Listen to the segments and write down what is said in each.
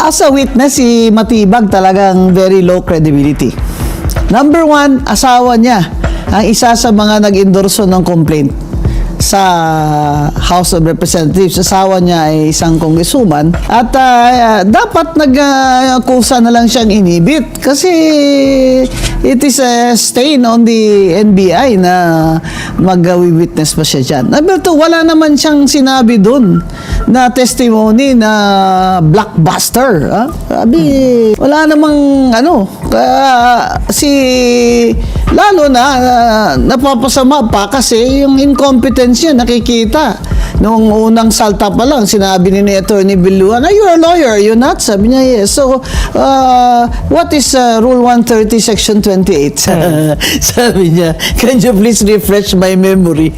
As a witness, si Matibag talagang very low credibility. Number one, asawa niya ang isa sa mga nag-endorso ng complaint sa House of Representatives. Asawa niya ay isang congresswoman at dapat nag-kusa na lang siyang inibit kasi it is a stain on the NBI na mag-witness pa siya dyan. Number two, wala naman siyang sinabi dun na testimony na blockbuster. Sabi, wala namang lalo na napapasama pa kasi yung incompetence niya nakikita. Noong unang salta pa lang, sinabi ni Attorney Biluan, you're a lawyer, you're not? Sabi niya, yes. So, what is Rule 130, Section 28? Sabi niya, can you please refresh my memory?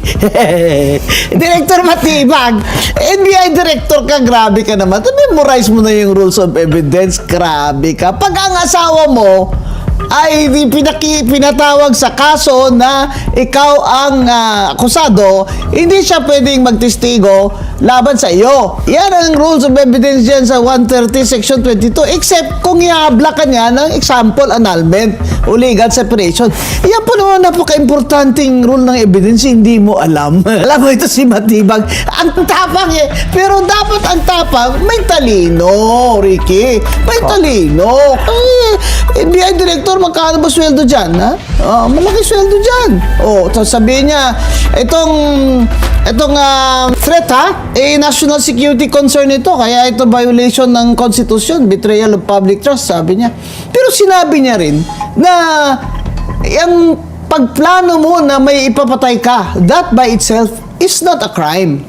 Director Matibag, NBI Director ka, grabe ka naman. Memorize mo na yung Rules of Evidence, grabe ka. Pag ang asawa mo ay pinatawag sa kaso na ikaw ang akusado, hindi siya pwedeng magtestigo laban sa iyo. Yan ang rules of evidence dyan sa 130 section 22, except kung iabla ka niya ng example annulment o legal separation. Yan po naman napaka-importanting rule ng evidence, hindi mo alam. Alam mo, ito si Matibag, ang tapang pero dapat ang tapang may talino, Ricky, may talino. NBI Director, magkano ba sweldo dyan? Ha? Malaki sweldo dyan. Sabihin niya, itong threat national security concern ito, kaya ito violation ng Constitution, betrayal of public trust, sabi niya. Pero sinabi niya rin na yung pagplano mo na may ipapatay ka, that by itself is not a crime.